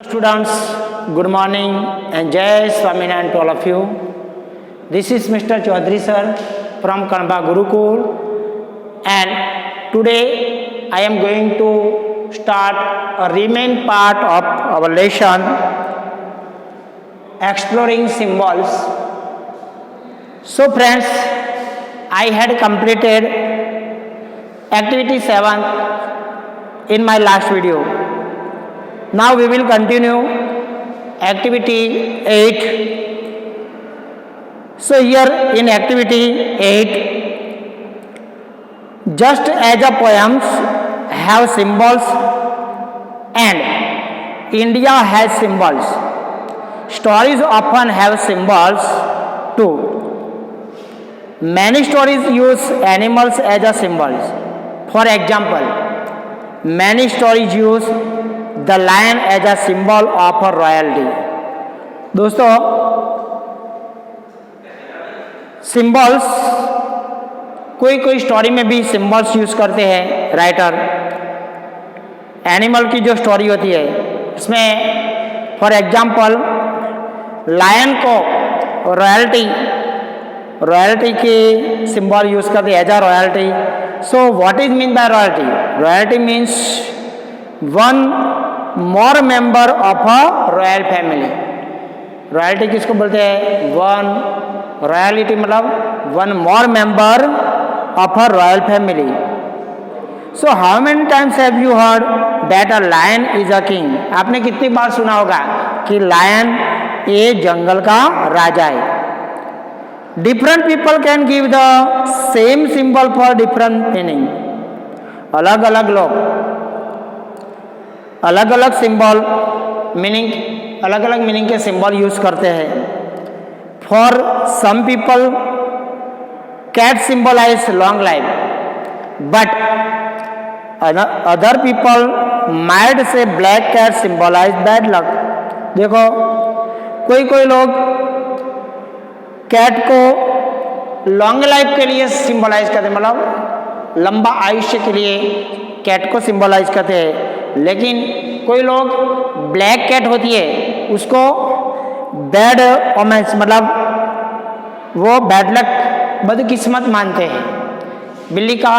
Students, good morning and Jai Swaminarayan to all of you. This is Mr. Chaudhary sir from Kanba Gurukul, and today I am going to start a remain part of our lesson exploring symbols. So friends, I had completed activity 7 in my last video. Now we will continue activity 8. So here in activity 8, just as the poems have symbols and India has symbols, stories often have symbols too. Many stories use animals as a symbols. For example, many stories use the lion as a symbol of a royalty. दोस्तों, symbols कोई कोई story में भी symbols use करते हैं writer. Animal की जो story होती है इसमें फॉर एग्जाम्पल लायन को रॉयल्टी के सिंबल यूज करते हैं as a royalty. So what is mean by royalty? Royalty means one more member of a royal family. Royalty किसको बोलते हैं? रॉयलिटी मतलब one more member of a royal family. So how many times have you heard that a lion is a king? आपने कितनी बार सुना होगा कि lion ये जंगल का राजा है. Different people can give the same symbol for different meaning. अलग अलग लोग अलग अलग सिंबल मीनिंग के सिंबल यूज करते हैं. For some people cat symbolize long life, but other people might say black cat symbolize bad luck. देखो, कोई लोग कैट को लॉन्ग लाइफ के लिए सिंबलाइज करते हैं, मतलब लंबा आयुष्य के लिए कैट को सिंबलाइज करते हैं. लेकिन कोई लोग ब्लैक कैट होती है उसको बैड ओमेंस मतलब वो बैड लक बदकिस्मत मानते हैं. बिल्ली का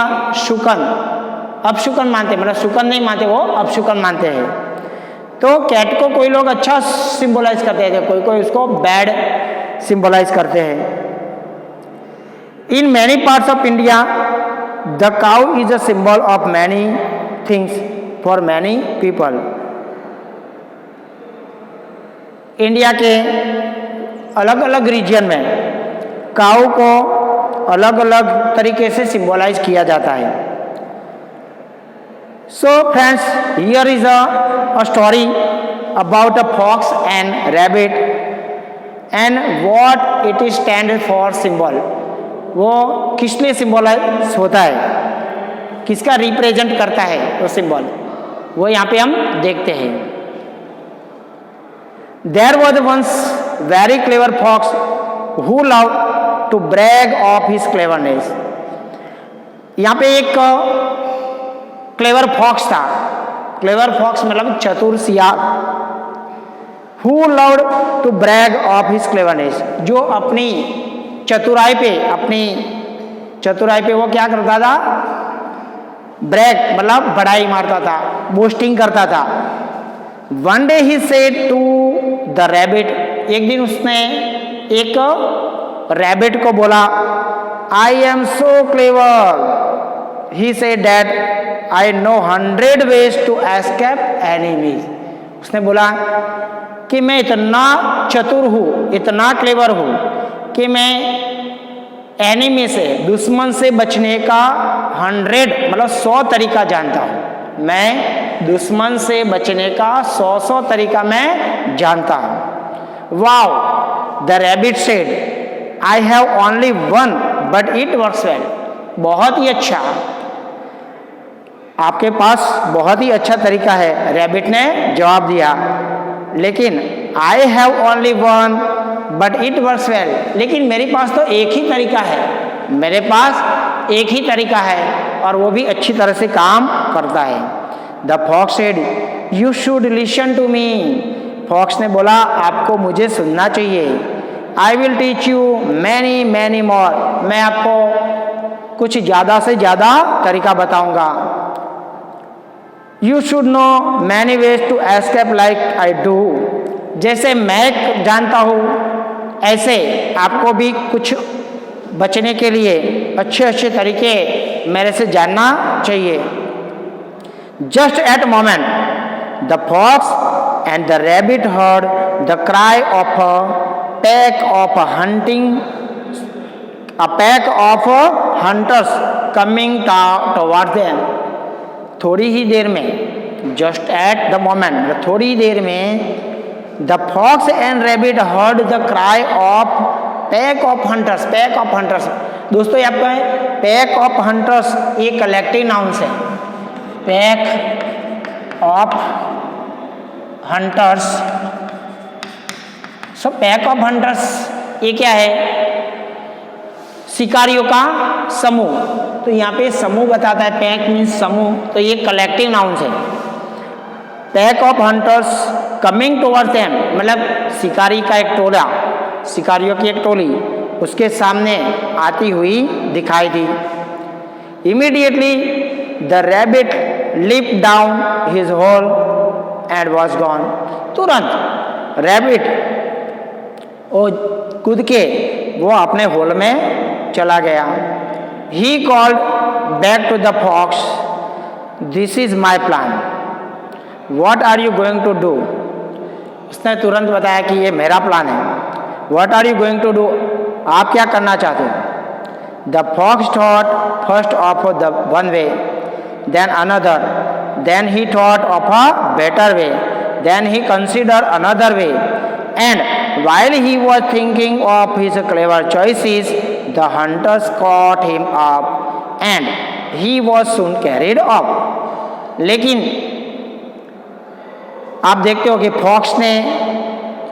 शुकन अपशुकन मानते हैं, मतलब शुकन नहीं मानते, वो अपशुकन मानते हैं. तो कैट को कोई लोग अच्छा सिंबलाइज करते हैं, कोई उसको बैड सिंबलाइज करते हैं. In many parts of India the cow is a symbol of many things for many people. India के अलग अलग रीजन में काऊ को अलग अलग तरीके से सिंबलाइज किया जाता है. So friends, here is a story about a fox and rabbit and what it is stand for symbol. वो किस लिए सिंबलाइज होता है, किसका रिप्रेजेंट करता है वो सिंबल, वो यहाँ पे हम देखते हैं. There was once very clever fox who loved to brag of his cleverness. यहाँ पे एक क्लेवर फॉक्स था. क्लेवर फॉक्स मतलब चतुर सियार. Who loved to brag of his cleverness, जो अपनी चतुराई पे वो क्या करता था? ब्रैग मतलब बड़ाई मारता था, बोस्टिंग करता था. One day he said to the rabbit, एक दिन उसने एक रैबिट को बोला, I am so clever. He said that I know 100 ways to escape enemies. उसने बोला कि मैं इतना चतुर हूँ, इतना क्लेवर हूँ कि मैं एनिमी से, दुश्मन से बचने का 100 मतलब 100 तरीका जानता हूँ. मैं दुश्मन से बचने का 100 तरीका मैं जानता हूँ. Wow, the rabbit said, I have only one but it works well. बहुत ही अच्छा, आपके पास बहुत ही अच्छा तरीका है, रैबिट ने जवाब दिया. लेकिन I have only one but it works well, लेकिन मेरे पास तो एक ही तरीका है, और वो भी अच्छी तरह से काम करता है. The fox said, you should listen to me. Fox ने बोला आपको मुझे सुनना चाहिए। I will teach you many many more, मैं आपको कुछ ज़्यादा से ज़्यादा तरीका बताऊंगा। You should know many ways to escape like I do, जैसे मैं जानता हूँ ऐसे आपको भी कुछ बचने के लिए अच्छे अच्छे तरीके मेरे से जानना चाहिए। Just at moment the fox and the rabbit heard the cry of a pack of hunters coming towards them. थोड़ी ही देर में, जस्ट एट द मोमेंट, थोड़ी देर में, the fox and rabbit heard the cry of pack of hunters. Pack of hunters दोस्तों, यहाँ पे pack of hunters ये कलेक्टिव नाउन्स है। Pack of hunters, so pack of hunters ये क्या है? शिकारियों का समूह। तो यहाँ पे समूह बताता है, पैक मीन्स समूह, तो ये कलेक्टिव नाउन्स है। Pack of hunters coming towards them, मतलब शिकारी का एक टोला, शिकारियों की एक टोली उसके सामने आती हुई दिखाई दी। Immediately the rabbit leap down his hole and was gone. तुरंत रैबिट वो कूद के वो अपने होल में चला गया। He called back to the fox, this is my plan, what are you going to do. उसने तुरंत बताया कि ये मेरा प्लान है। What are you going to do, आप क्या करना चाहते हो। The fox thought first of the one way, then another, then he thought of a better way, then he consider another way, and while he was thinking of his clever choices, the hunters caught him up and he was soon carried off. लेकिन आप देखते हो कि fox ने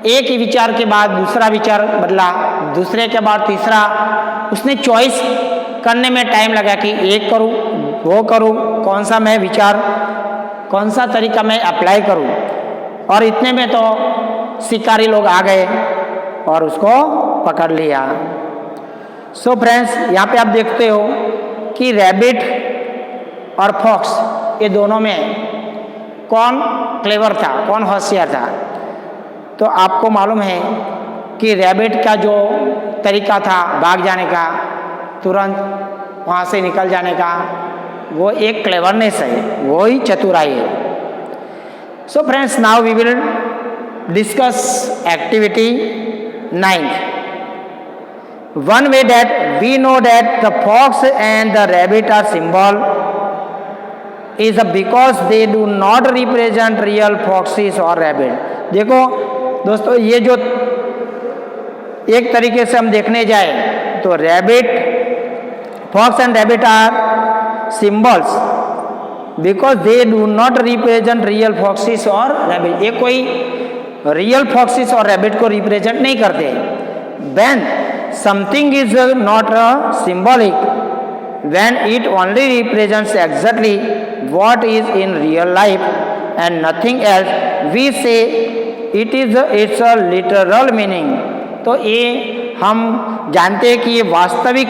एक ही विचार के बाद दूसरा विचार बदला, दूसरे के बाद तीसरा। उसने चॉइस करने में टाइम लगा कि एक करूं, वो करूं, कौन सा मैं विचार, कौन सा तरीका मैं अप्लाई करूं। और इतने में तो शिकारी लोग आ गए और उसको पकड़ लिया। सो फ्रेंड्स, यहाँ पे आप देखते हो कि रैबिट और फॉक्स ये दोनों में कौन क्लेवर था, कौन होशियार था। तो आपको मालूम है कि रैबिट का जो तरीका था भाग जाने का, तुरंत वहाँ से निकल जाने का, वो एक क्लेवरनेस है, वो ही चतुराई है। So friends, now we will discuss activity 9th. One way that we know that the fox and the rabbit are symbol is because they do not represent real foxes or rabbit. देखो दोस्तों, ये जो एक तरीके से हम देखने जाए तो rabbit, fox and rabbit are symbols because they do not represent real foxes और रैबिट। ये कोई रियल फॉक्सिस और रैबिट को रिप्रेजेंट नहीं करते। When something is not symbolic, when it only represents exactly what is in real life and nothing else, we say it's a literal meaning. तो ये हम जानते हैं कि ये वास्तविक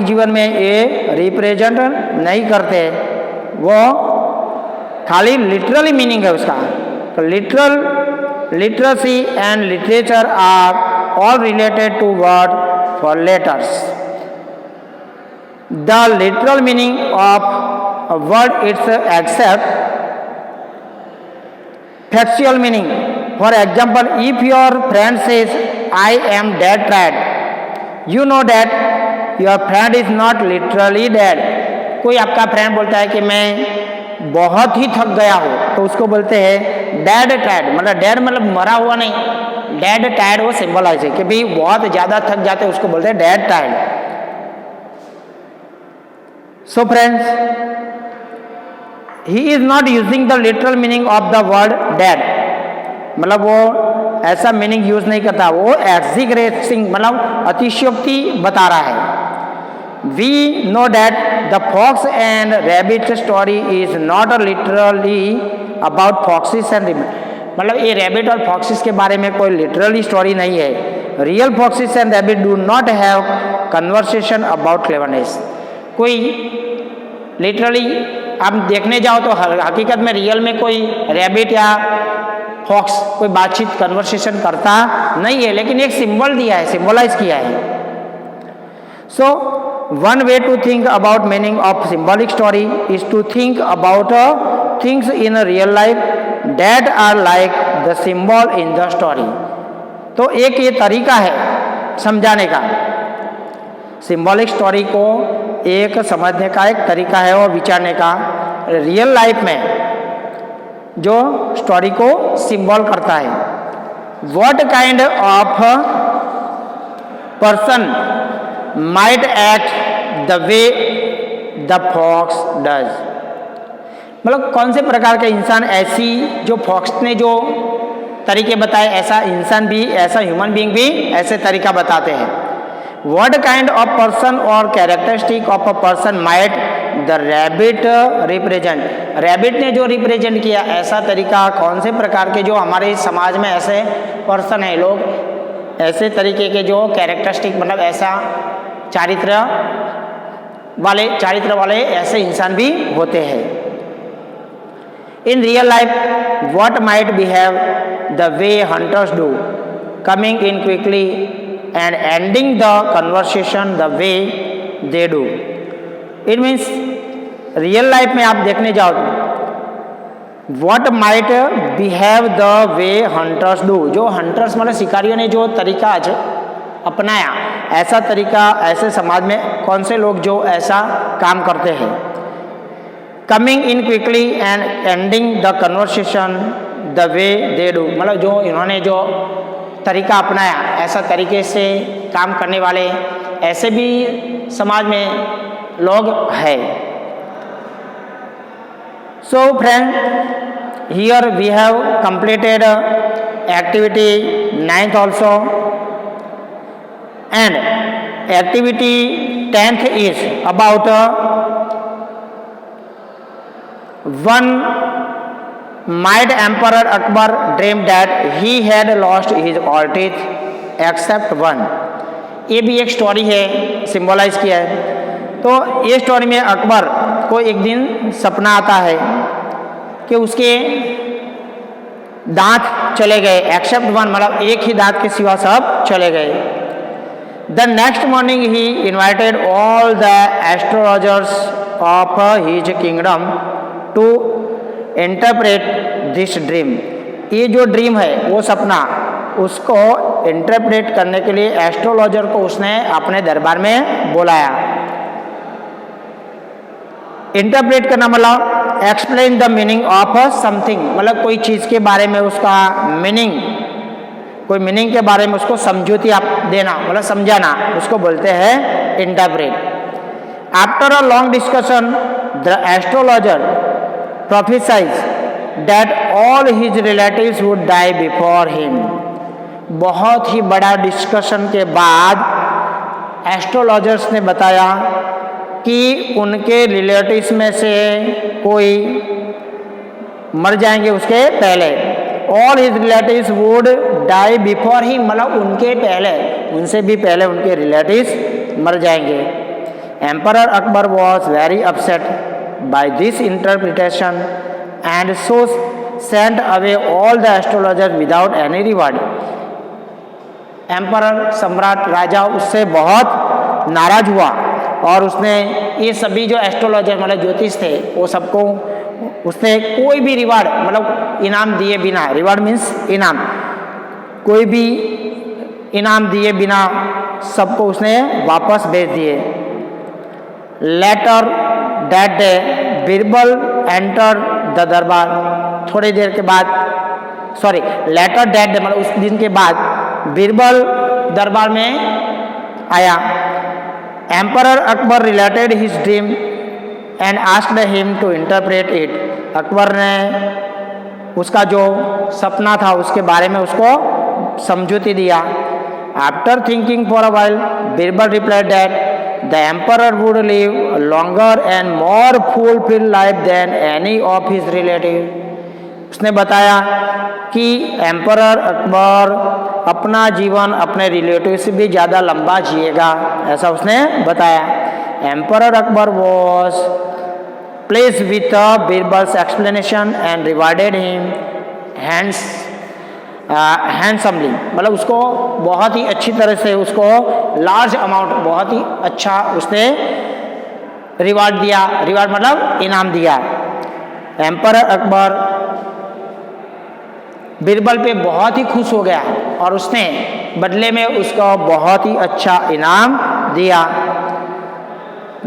जीवन में ये रिप्रेजेंट नहीं करते, वो खाली लिटरली मीनिंग है उसका। तो literacy and literature are all related to word for letters. The literal meaning of word it's except factual meaning. For example, if your friend says I am dead tired, you know that your friend is not literally dead. कोई आपका friend बोलता है कि मैं बहुत ही थक गया हो, तो उसको बोलते हैं डेड टायर्ड, मतलब डेड मतलब मरा हुआ नहीं, डेड टायर्ड वो सिंबलाइज है कि भाई बहुत ज़्यादा थक जाते हैं, उसको बोलते हैं dead tired. So friends, he is not using the literal meaning of the word dead, मतलब वो ऐसा मीनिंग यूज नहीं करता, वो एक्सिग्रेसिंग मतलब अतिशयोक्ति बता रहा है। We know that the fox and rabbit story is not literally about foxes and मतलब ये रैबिट और फॉक्सिस के बारे में कोई लिटरली स्टोरी नहीं है। Real fox's and rabbit do not have conversation about cleverness. कोई लिटरली आप देखने जाओ तो हकीकत में रियल में कोई रैबिट या फॉक्स कोई बातचीत कन्वर्सेशन करता नहीं है, लेकिन एक सिंबल दिया है, सिंबलाइज किया है। So one way to think about meaning of symbolic story is to think about things in real life that are like the symbol in the story. तो एक ये तरीका है समझाने का, सिंबॉलिक स्टोरी को एक समझने का एक तरीका है और विचारने का रियल लाइफ में जो स्टोरी को सिंबल करता है। What kind of person might act the way the fox does, मतलब कौन से प्रकार के इंसान ऐसी जो फॉक्स ने जो तरीके बताए ऐसा इंसान भी, ऐसा ह्यूमन बीइंग भी ऐसे तरीका बताते हैं। What kind of person or characteristic of a person might the rabbit represent? Rabbit ने जो रिप्रेजेंट किया ऐसा तरीका कौन से प्रकार के जो हमारे समाज में ऐसे पर्सन है, लोग ऐसे तरीके के जो कैरेक्टरिस्टिक मतलब ऐसा चारित्र वाले ऐसे इंसान भी होते हैं। In real life, what might behave the way hunters do, coming in quickly and ending the conversation the way they do. It means real life में आप देखने जाओ तो what might behave the way hunters do, जो hunters मतलब शिकारियों ने जो तरीका आज अपनाया ऐसा तरीका ऐसे समाज में कौन से लोग जो ऐसा काम करते हैं। Coming in quickly and ending the conversation the way they do, मतलब जो इन्होंने जो तरीका अपनाया ऐसा तरीके से काम करने वाले ऐसे भी समाज में लोग हैं। So friend, here we have completed activity 9th also and activity 10th is about one might Emperor Akbar dreamed that he had lost his all teeth except one। ये भी एक स्टोरी है, सिंबलाइज किया है। तो ये स्टोरी में अकबर को एक दिन सपना आता है कि उसके दांत चले गए, एक्सेप्ट वन मतलब एक ही दांत के सिवा सब चले गए। The next morning he invited all the astrologers of his kingdom to interpret this dream. ये जो ड्रीम है वो सपना उसको इंटरप्रेट करने के लिए एस्ट्रोलॉजर को उसने अपने दरबार में बुलाया। इंटरप्रेट करना मतलब explain the meaning of something, मतलब कोई चीज़ के बारे में उसका मीनिंग, कोई मीनिंग के बारे में उसको समझौती आप देना मतलब समझाना, उसको बोलते हैं interpret. After a long discussion the astrologer prophesied that all his relatives would die before him। बहुत ही बड़ा डिस्कशन के बाद एस्ट्रोलॉजर्स ने बताया कि उनके रिलेटिव्स में से कोई मर जाएंगे उसके पहले। All his relatives would die before he मतलब उनके पहले, उनसे भी पहले उनके रिलेटिव्स मर जाएंगे। Emperor Akbar was very upset by this interpretation and so sent away all the astrologers without any reward। Emperor सम्राट राजा उससे बहुत नाराज हुआ और उसने ये सभी जो एस्ट्रोलॉजर मतलब ज्योतिष थे वो सबको उसने कोई भी रिवार्ड मतलब इनाम दिए बिना, रिवार्ड मीन्स इनाम, कोई भी इनाम दिए बिना सबको उसने वापस भेज दिए। Later that day Birbal enter the darbar, थोड़ी देर के बाद लेटर दैट डे मतलब उस दिन के बाद बीरबल दरबार में आया। Emperor Akbar related his dream and asked him to interpret it. Akbar ने उसका जो सपना था उसके बारे में उसको समझौती दिया। After thinking for a while Birbal replied that the emperor would live longer and more fulfill life than any of his relative. उसने बताया कि एम्परर अकबर अपना जीवन अपने रिलेटिव से भी ज़्यादा लंबा जिएगा, ऐसा उसने बताया। Emperor Akbar was placed with Birbal's explanation and rewarded him handsomely, मतलब उसको बहुत ही अच्छी तरह से, उसको लार्ज अमाउंट, बहुत ही अच्छा उसने रिवार्ड दिया। रिवार्ड मतलब इनाम दिया। एम्परर अकबर बीरबल पे बहुत ही खुश हो गया और उसने बदले में उसको बहुत ही अच्छा इनाम दिया।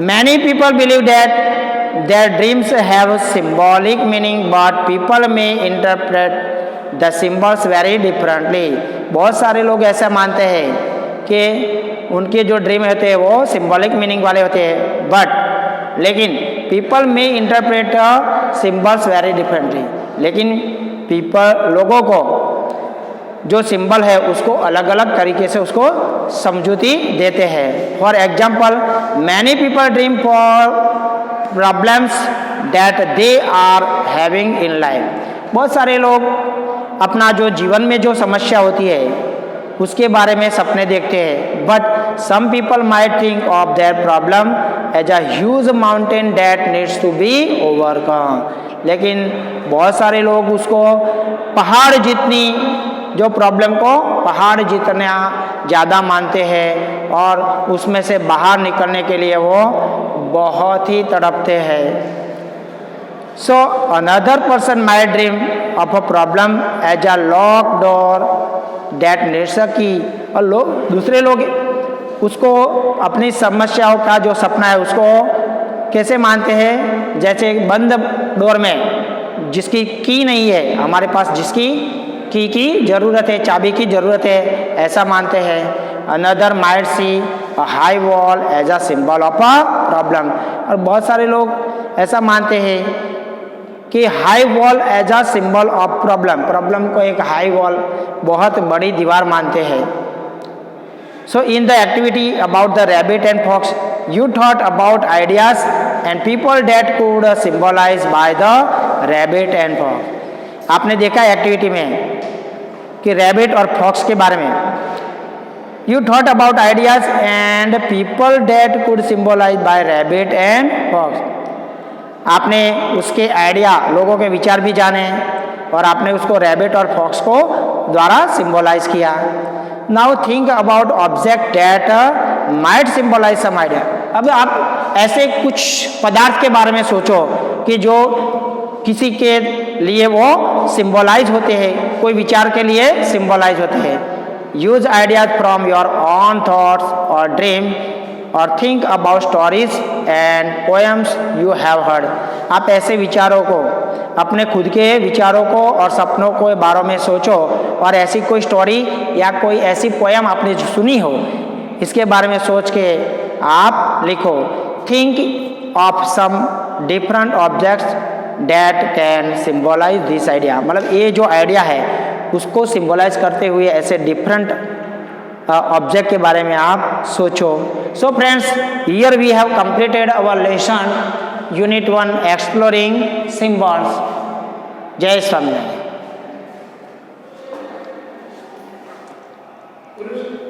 Many people believe that their dreams have symbolic meaning but people may interpret the symbols very differently. बहुत सारे लोग ऐसा मानते हैं कि उनके जो ड्रीम होते हैं वो सिंबॉलिक मीनिंग वाले होते हैं, बट लेकिन people may interpret symbols very differently, लेकिन लोगों को जो सिंबल है उसको अलग अलग तरीके से उसको समझूती देते हैं। For example, many people dream for problems that they are having in life. बहुत सारे लोग अपना जो जीवन में जो समस्या होती है उसके बारे में सपने देखते हैं, but some people might think of their problem as a huge mountain that needs to be overcome. लेकिन बहुत सारे लोग उसको पहाड़ जितनी, जो प्रॉब्लम को पहाड़ जितना ज़्यादा मानते हैं और उसमें से बाहर निकलने के लिए वो बहुत ही तड़पते हैं। So another person may dream of a problem as a lock door that needs a key. और दूसरे लोग उसको अपनी समस्याओं का जो सपना है उसको कैसे मानते हैं, जैसे एक बंद डोर में जिसकी की नहीं है, हमारे पास जिसकी की ज़रूरत है, चाबी की ज़रूरत है, ऐसा मानते हैं। Another might see a high wall as a symbol of a problem. और बहुत सारे लोग ऐसा मानते हैं कि high wall as a symbol of problem को एक हाई वॉल, बहुत बड़ी दीवार मानते हैं। So in the activity about the rabbit and fox, you thought about ideas and people that could symbolize by the rabbit and fox। आपने देखा activity में कि रैबिट और फॉक्स के बारे में। You thought about ideas and people that could symbolize by rabbit and fox। आपने उसके आइडिया, लोगों के विचार भी जाने और आपने उसको रैबिट और फॉक्स को द्वारा सिंबलाइज किया। Now think about object that might symbolize some idea. अब आप ऐसे कुछ पदार्थ के बारे में सोचो कि जो किसी के लिए वो सिंबलाइज होते हैं, कोई विचार के लिए सिंबलाइज होते हैं। Use ideas from your own thoughts और ड्रीम और think about stories and poems you have heard. आप ऐसे विचारों को, अपने खुद के विचारों को और सपनों के बारे में सोचो और ऐसी कोई स्टोरी या कोई ऐसी पोएम आपने जो सुनी हो इसके बारे में सोच के आप लिखो। Think of some different objects that can symbolize this idea. मतलब ये जो आइडिया है उसको सिंबलाइज करते हुए ऐसे डिफरेंट ऑब्जेक्ट के बारे में आप सोचो। So friends, here we have completed our lesson unit 1 exploring symbols. जय स्वामीनारायण।